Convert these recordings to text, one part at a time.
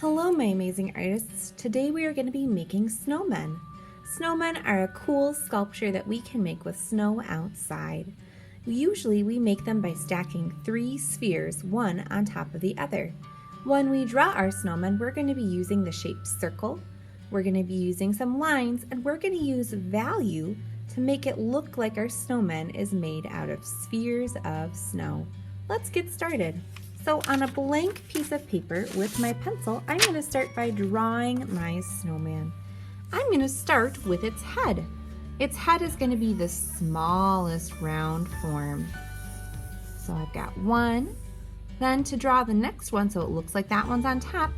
Hello my amazing artists! Today we are going to be making snowmen. Snowmen are a cool sculpture that we can make with snow outside. Usually we make them by stacking 3 spheres, one on top of the other. When we draw our snowmen, we're going to be using the shape circle, we're going to be using some lines, and we're going to use value to make it look like our snowman is made out of spheres of snow. Let's get started. So on a blank piece of paper with my pencil, I'm going to start by drawing my snowman. I'm going to start with its head. Its head is going to be the smallest round form. So I've got one. Then to draw the next one so it looks like that one's on top,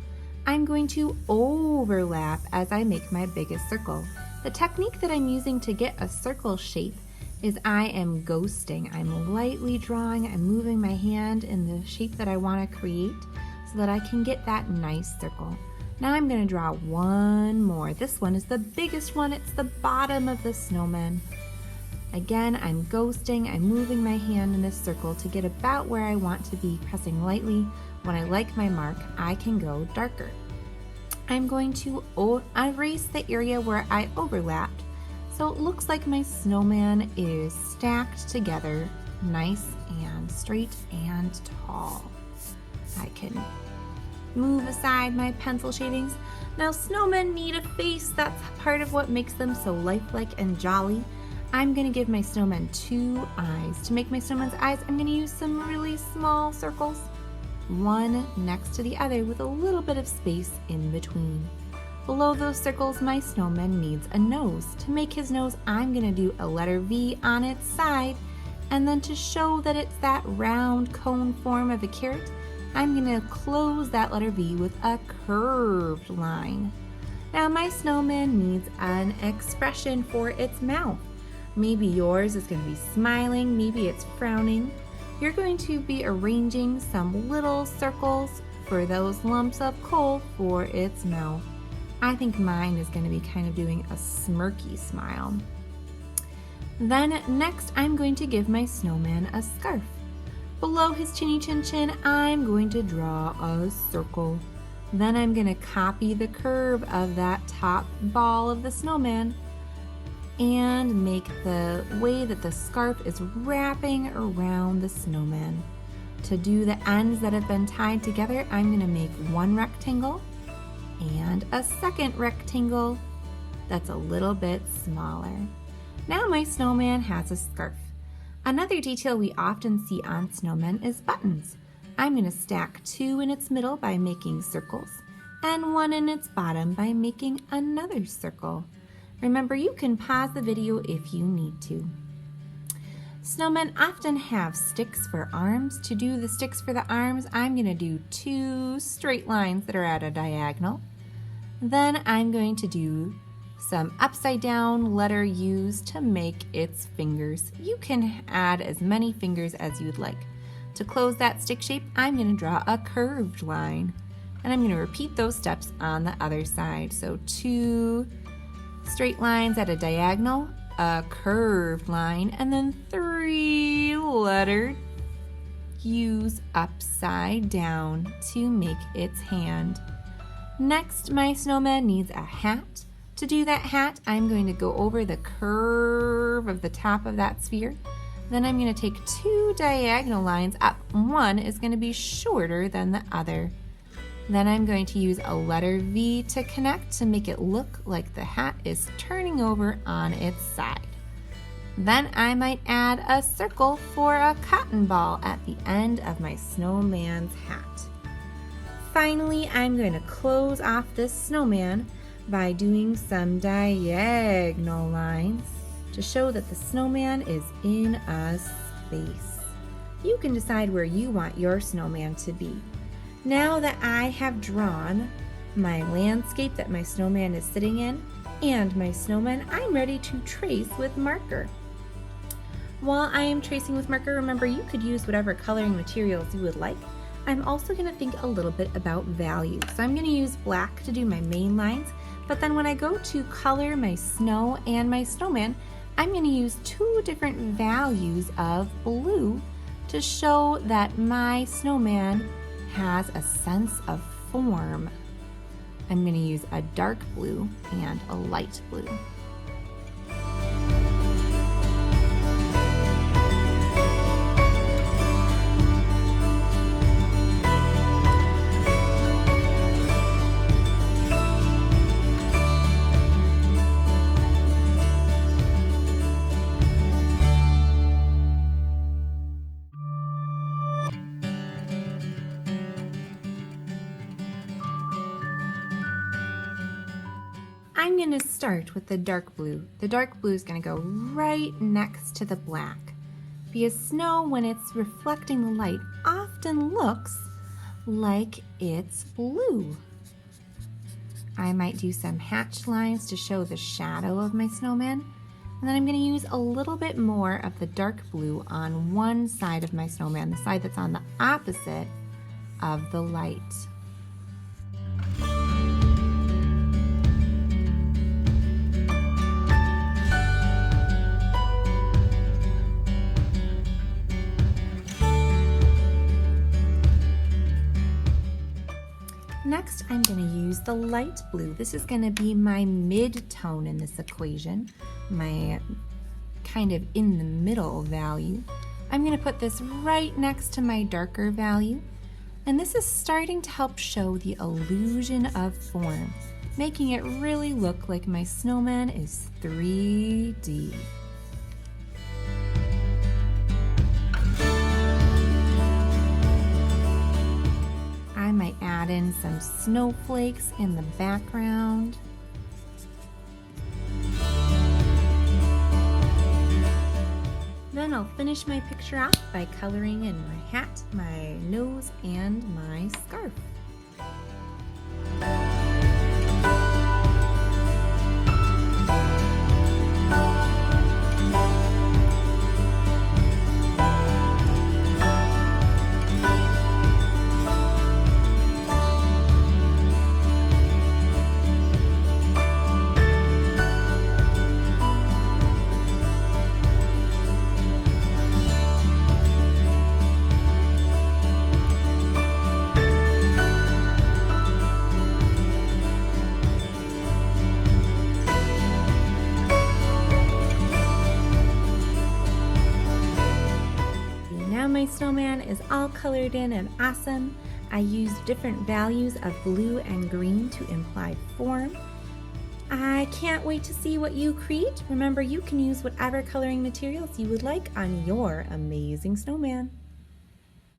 I'm going to overlap as I make my biggest circle. The technique that I'm using to get a circle shape is I am ghosting. I'm lightly drawing, I'm moving my hand in the shape that I want to create so that I can get that nice circle. Now I'm going to draw one more. This one is the biggest one. It's the bottom of the snowman. Again, I'm ghosting, I'm moving my hand in this circle to get about where I want to be, pressing lightly. When I like my mark, I can go darker. I'm going to erase the area where I overlapped so it looks like my snowman is stacked together, nice and straight and tall. I can move aside my pencil shadings. Now snowmen need a face. That's part of what makes them so lifelike and jolly. I'm going to give my snowman 2 eyes. To make my snowman's eyes, I'm going to use some really small circles, one next to the other with a little bit of space in between. Below those circles, my snowman needs a nose. To make his nose, I'm going to do a letter V on its side, and then to show that it's that round cone form of a carrot, I'm going to close that letter V with a curved line. Now my snowman needs an expression for its mouth. Maybe yours is going to be smiling, maybe it's frowning. You're going to be arranging some little circles for those lumps of coal for its mouth. I think mine is going to be kind of doing a smirky smile. Then next I'm going to give my snowman a scarf. Below his chinny chin chin, I'm going to draw a circle. Then I'm going to copy the curve of that top ball of the snowman and make the way that the scarf is wrapping around the snowman. To do the ends that have been tied together, I'm going to make one rectangle and a second rectangle that's a little bit smaller. Now my snowman has a scarf. Another detail we often see on snowmen is buttons. I'm going to stack 2 in its middle by making circles and 1 in its bottom by making another circle. Remember, you can pause the video if you need to. Snowmen often have sticks for arms. To do the sticks for the arms, I'm going to do 2 straight lines that are at a diagonal. Then I'm going to do some upside down letter U's to make its fingers. You can add as many fingers as you'd like. To close that stick shape, I'm going to draw a curved line. And I'm going to repeat those steps on the other side. So 2 straight lines at a diagonal, a curved line, and then 3 letter U's upside down to make its hand. Next, my snowman needs a hat. To do that hat, I'm going to go over the curve of the top of that sphere. Then I'm going to take 2 diagonal lines up. One is going to be shorter than the other. Then I'm going to use a letter V to connect to make it look like the hat is turning over on its side. Then I might add a circle for a cotton ball at the end of my snowman's hat. Finally, I'm going to close off this snowman by doing some diagonal lines to show that the snowman is in a space. You can decide where you want your snowman to be. Now that I have drawn my landscape that my snowman is sitting in and my snowman, I'm ready to trace with marker. While I am tracing with marker, remember you could use whatever coloring materials you would like. I'm also going to think a little bit about value. So I'm going to use black to do my main lines, but then when I go to color my snow and my snowman, I'm going to use 2 different values of blue to show that my snowman has a sense of form. I'm going to use a dark blue and a light blue. I'm going to start with the dark blue. The dark blue is going to go right next to the black because snow, when it's reflecting the light, often looks like it's blue. I might do some hatched lines to show the shadow of my snowman, and then I'm going to use a little bit more of the dark blue on one side of my snowman, the side that's on the opposite of the light. Next, I'm going to use the light blue. This is going to be my mid-tone in this equation, my kind of in the middle value. I'm going to put this right next to my darker value, and this is starting to help show the illusion of form, making it really look like my snowman is 3D. I might add in some snowflakes in the background. Then I'll finish my picture off by coloring in my hat, my nose, and my scarf. My snowman is all colored in and awesome. I used different values of blue and green to imply form. I can't wait to see what you create. Remember, you can use whatever coloring materials you would like on your amazing snowman.